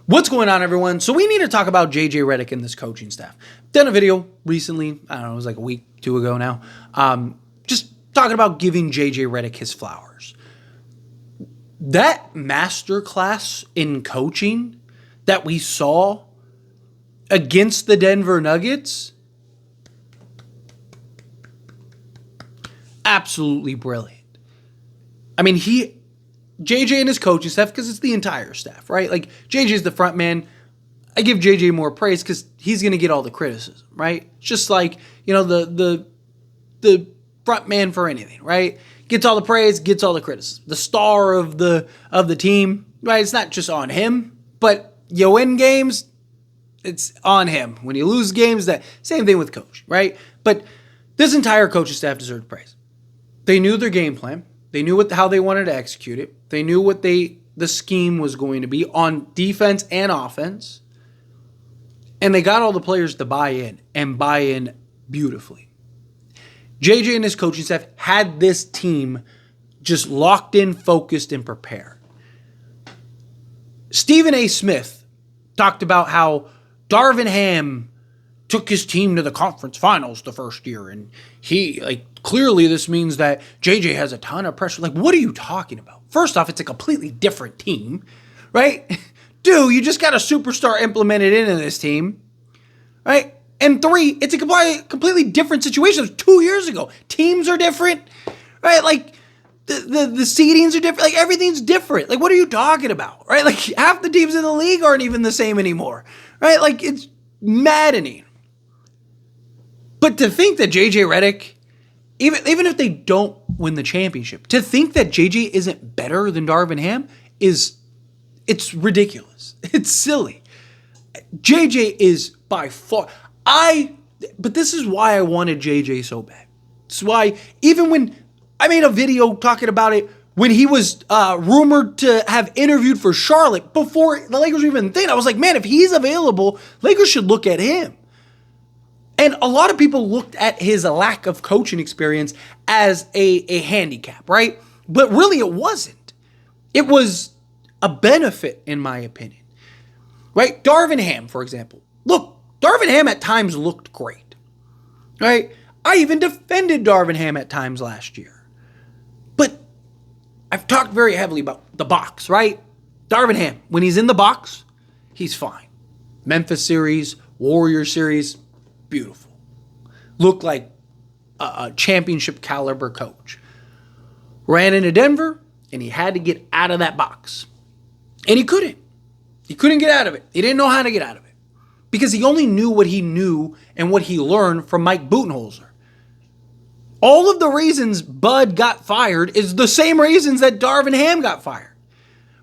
What's going on, everyone? So we need to talk about JJ Redick and this coaching staff. Done a video recently, I don't know, it was like a week, two ago now, just talking about giving JJ Redick his flowers. That masterclass in coaching that we saw against the Denver Nuggets, absolutely brilliant. I mean, JJ and his coaching staff, because it's the entire staff, right? Like, JJ's the front man. I give JJ more praise because he's going to get all the criticism, right? Just like, you know, the front man for anything, right? Gets all the praise, gets all the criticism. The star of the team, right? It's not just on him, but you win games, it's on him. When you lose games, that same thing with coach, right? But this entire coaching staff deserved praise. They knew their game plan. They knew how they wanted to execute it. They knew what the scheme was going to be on defense and offense. And they got all the players to buy in and buy in beautifully. JJ and his coaching staff had this team just locked in, focused, and prepared. Stephen A. Smith talked about how Darvin Ham took his team to the conference finals the first year, and clearly this means that JJ has a ton of pressure. Like, what are you talking about? First off, it's a completely different team, right? Dude, you just got a superstar implemented into this team, right? And three, it's a completely different situation. 2 years ago, teams are different, right? Like, the seedings are different. Like, everything's different. Like, what are you talking about, right? Like, half the teams in the league aren't even the same anymore, right? Like, it's maddening. But to think that JJ Redick, even if they don't win the championship, to think that JJ isn't better than Darvin Ham it's ridiculous. It's silly. JJ is by far, but this is why I wanted JJ so bad. This is why, even when I made a video talking about it, when he was rumored to have interviewed for Charlotte before the Lakers were even thinking, I was like, man, if he's available, Lakers should look at him. And a lot of people looked at his lack of coaching experience as a handicap, right? But really it wasn't. It was a benefit, in my opinion, right? Darvin Ham, for example. Look, Darvin Ham at times looked great, right? I even defended Darvin Ham at times last year. But I've talked very heavily about the box, right? Darvin Ham, when he's in the box, he's fine. Memphis series, Warriors series, beautiful. Looked like a championship caliber coach. Ran into Denver, and he had to get out of that box. And he couldn't. He couldn't get out of it. He didn't know how to get out of it. Because he only knew what he knew and what he learned from Mike Budenholzer. All of the reasons Bud got fired is the same reasons that Darvin Ham got fired.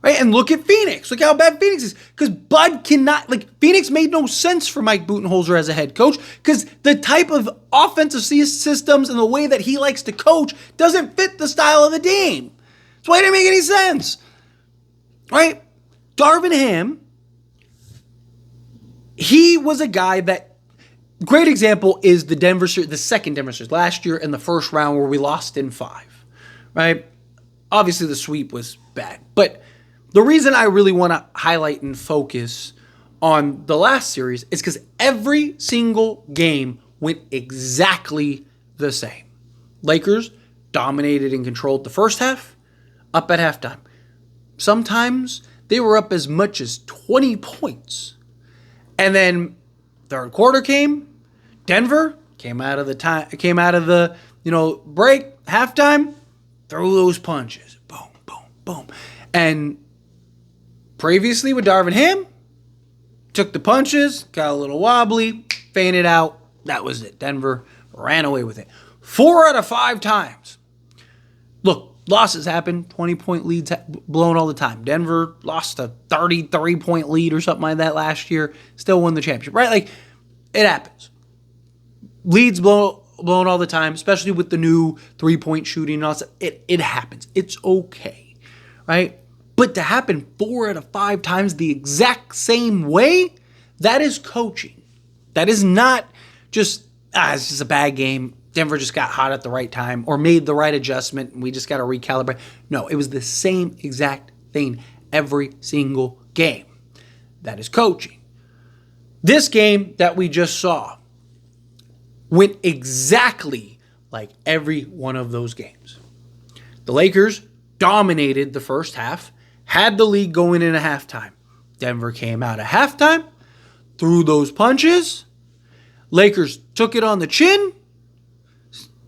Right? And look at Phoenix. Look how bad Phoenix is. Because Bud cannot, Phoenix made no sense for Mike Budenholzer as a head coach because the type of offensive systems and the way that he likes to coach doesn't fit the style of the team. That's why it didn't make any sense. Right? Darvin Ham, he was a guy that, great example is the second Denver series last year in the first round where we lost in 5. Right? Obviously the sweep was bad, but the reason I really want to highlight and focus on the last series is because every single game went exactly the same. Lakers dominated and controlled the first half, up at halftime. Sometimes they were up as much as 20 points. And then third quarter came, Denver came out of the break, halftime, threw those punches. Boom, boom, boom. And previously with Darvin Ham, took the punches, got a little wobbly, fainted out. That was it. Denver ran away with it. 4 out of 5 times. Look, losses happen. 20-point leads blown all the time. Denver lost a 33-point lead or something like that last year. Still won the championship, right? Like, it happens. Leads blown all the time, especially with the new 3-point shooting and all that. It happens. It's okay, right? But to happen 4 out of 5 times the exact same way, that is coaching. That is not just, it's just a bad game. Denver just got hot at the right time or made the right adjustment and we just got to recalibrate. No, it was the same exact thing every single game. that is coaching. This game that we just saw went exactly like every one of those games. The Lakers dominated the first half, had the lead going into halftime. Denver came out at halftime, threw those punches. Lakers took it on the chin,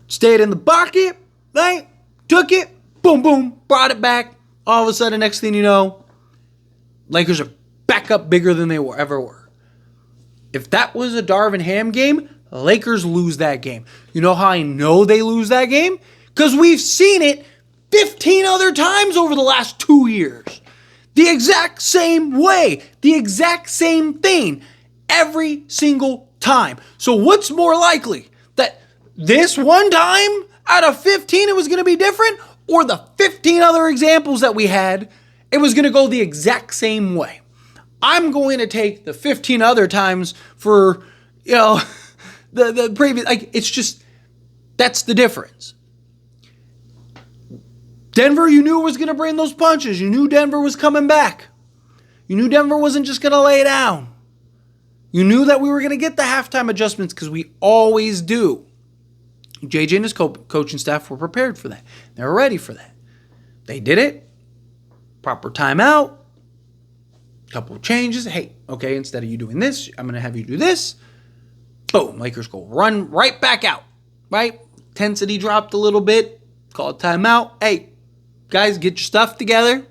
stayed in the pocket, right? Took it, boom, boom, brought it back. All of a sudden, next thing you know, Lakers are back up bigger than they ever were. If that was a Darvin Ham game, Lakers lose that game. You know how I know they lose that game? Because we've seen it 15 other times over the last 2 years. The exact same way. The exact same thing. Every single time. So what's more likely? That this one time out of 15 it was going to be different? Or the 15 other examples that we had, it was going to go the exact same way? I'm going to take the 15 other times for, the previous, it's just, that's the difference. Denver, you knew was going to bring those punches. You knew Denver was coming back. You knew Denver wasn't just going to lay down. You knew that we were going to get the halftime adjustments because we always do. JJ and his coaching staff were prepared for that. They were ready for that. They did it. Proper timeout. Couple of changes. Hey, okay, instead of you doing this, I'm going to have you do this. Boom, Lakers go run right back out, right? Intensity dropped a little bit. Call it timeout. Hey, guys, get your stuff together,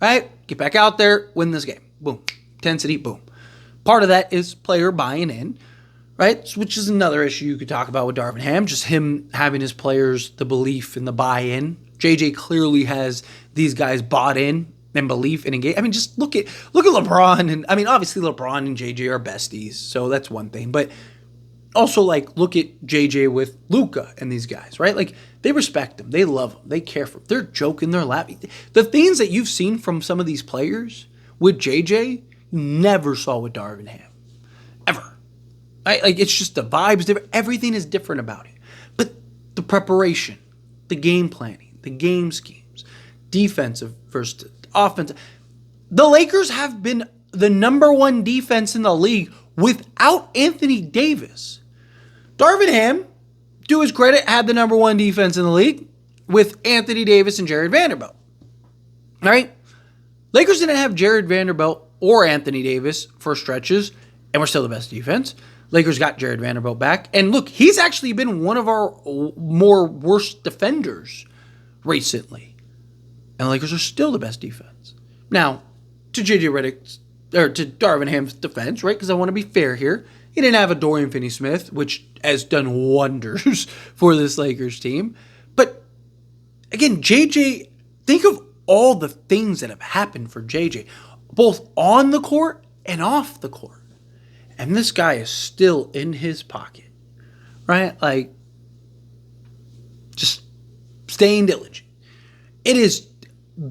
right? Get back out there, win this game. Boom. Intensity, boom. Part of that is player buying in, right? Which is another issue you could talk about with Darvin Ham, just him having his players, the belief and the buy-in. JJ clearly has these guys bought in and belief and engage. I mean, just look at LeBron, and I mean, obviously LeBron and JJ are besties, so that's one thing. But also, look at JJ with Luka and these guys, right? They respect him, they love him, they care for him. They're joking, they're laughing. The things that you've seen from some of these players with JJ, you never saw with Darvin Ham, ever. Right? It's just the vibes different. Everything is different about it. But the preparation, the game planning, the game schemes, defensive versus offensive. The Lakers have been the number one defense in the league without Anthony Davis. Darvin Ham, to his credit, had the number one defense in the league with Anthony Davis and Jared Vanderbilt. All right? Lakers didn't have Jared Vanderbilt or Anthony Davis for stretches, and we're still the best defense. Lakers got Jared Vanderbilt back. And look, he's actually been one of our more worst defenders recently. And the Lakers are still the best defense. Now, to JJ Redick's, or to Darvin Ham's defense, right? Because I want to be fair here. He didn't have a Dorian Finney-Smith, which has done wonders for this Lakers team. But again, JJ, think of all the things that have happened for JJ, both on the court and off the court. And this guy is still in his pocket, right? Just staying diligent. It is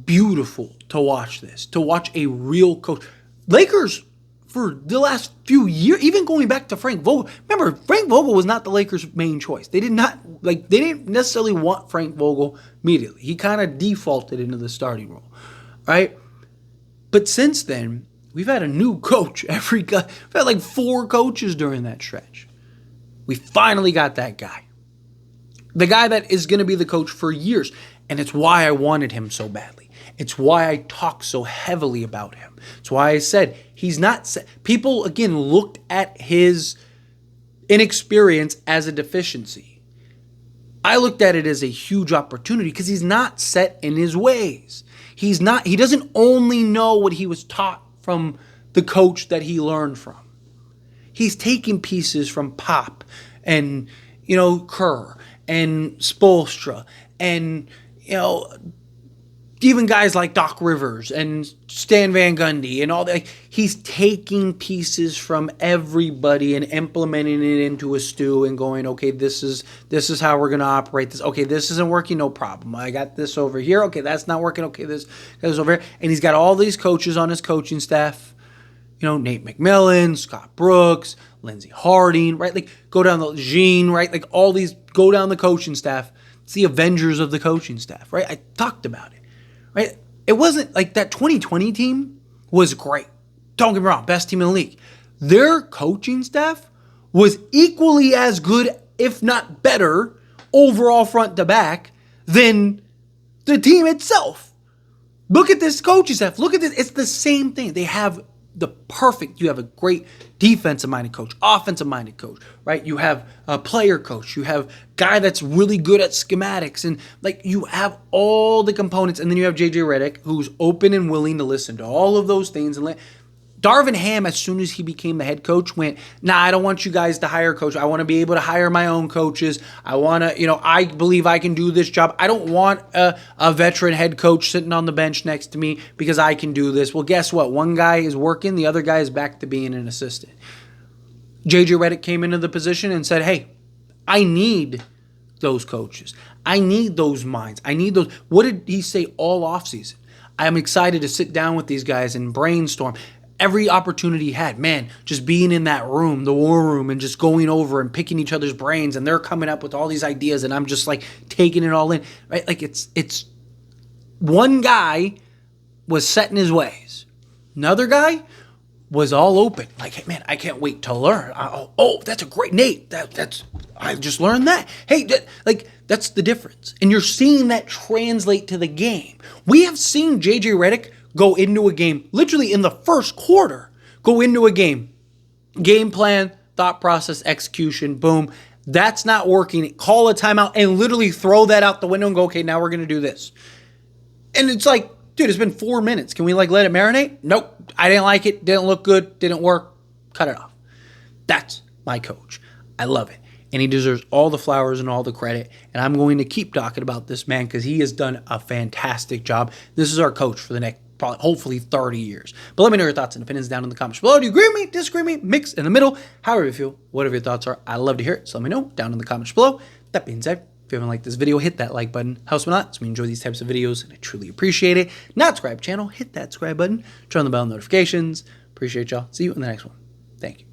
beautiful to watch this, to watch a real coach. Lakers, for the last few years, even going back to Frank Vogel. Remember, Frank Vogel was not the Lakers' main choice. They didn't necessarily want Frank Vogel immediately. He kind of defaulted into the starting role, right? But since then, we've had a new coach. We've had 4 coaches during that stretch. We finally got that guy. The guy that is going to be the coach for years. And it's why I wanted him so badly. It's why I talk so heavily about him. It's why I said he's not. People, again, looked at his inexperience as a deficiency. I looked at it as a huge opportunity because he's not set in his ways. He doesn't only know what he was taught from the coach that he learned from. He's taking pieces from Pop and, Kerr and Spoelstra and, even guys like Doc Rivers and Stan Van Gundy and all that. He's taking pieces from everybody and implementing it into a stew and going, okay, this is how we're going to operate this. Okay, this isn't working, no problem. I got this over here. Okay, that's not working. Okay, this goes over here. And he's got all these coaches on his coaching staff. Nate McMillan, Scott Brooks, Lindsey Harding, right? Go down the Jean, right? All these go down the coaching staff. It's the Avengers of the coaching staff, right? I talked about it, right? It wasn't that 2020 team was great. Don't get me wrong, best team in the league. Their coaching staff was equally as good, if not better, overall front to back than the team itself. Look at this coaching staff. Look at this. It's the same thing. They have you have a great defensive-minded coach, offensive-minded coach, right? You have a player coach. You have a guy that's really good at schematics. And, like, you have all the components. And then you have J.J. Redick, who's open and willing to listen to all of those things. And Darvin Ham, as soon as he became the head coach, went, nah, I don't want you guys to hire a coach. I want to be able to hire my own coaches. I want to, I believe I can do this job. I don't want a veteran head coach sitting on the bench next to me because I can do this. Well, guess what? One guy is working. The other guy is back to being an assistant. J.J. Redick came into the position and said, hey, I need those coaches. I need those minds. I need those. What did he say all offseason? I'm excited to sit down with these guys and brainstorm. Every opportunity he had, man, just being in that room, the war room, and just going over and picking each other's brains, and they're coming up with all these ideas, and I'm just like taking it all in, right? Like it's one guy was set in his ways. Another guy was all open. Like, hey, man, I can't wait to learn. That's a great Nate. I just learned that. Hey, that's the difference. And you're seeing that translate to the game. We have seen J.J. Redick go into a game, literally in the first quarter, go into a game plan, thought process, execution, boom. That's not working. Call a timeout and literally throw that out the window and go, okay, now we're going to do this. And it's like, dude, it's been 4 minutes. Can we let it marinate? Nope. I didn't like it. Didn't look good. Didn't work. Cut it off. That's my coach. I love it. And he deserves all the flowers and all the credit. And I'm going to keep talking about this man because he has done a fantastic job. This is our coach for the next probably, hopefully 30 years. But let me know your thoughts and opinions down in the comments below. Do you agree with me, disagree with me, mix in the middle, however you feel, whatever your thoughts are. I'd love to hear it. So let me know down in the comments below. That being said, if you haven't liked this video, hit that like button. Helps me a lot. So we enjoy these types of videos and I truly appreciate it. Not subscribe channel, hit that subscribe button, turn on the bell notifications. Appreciate y'all. See you in the next one. Thank you.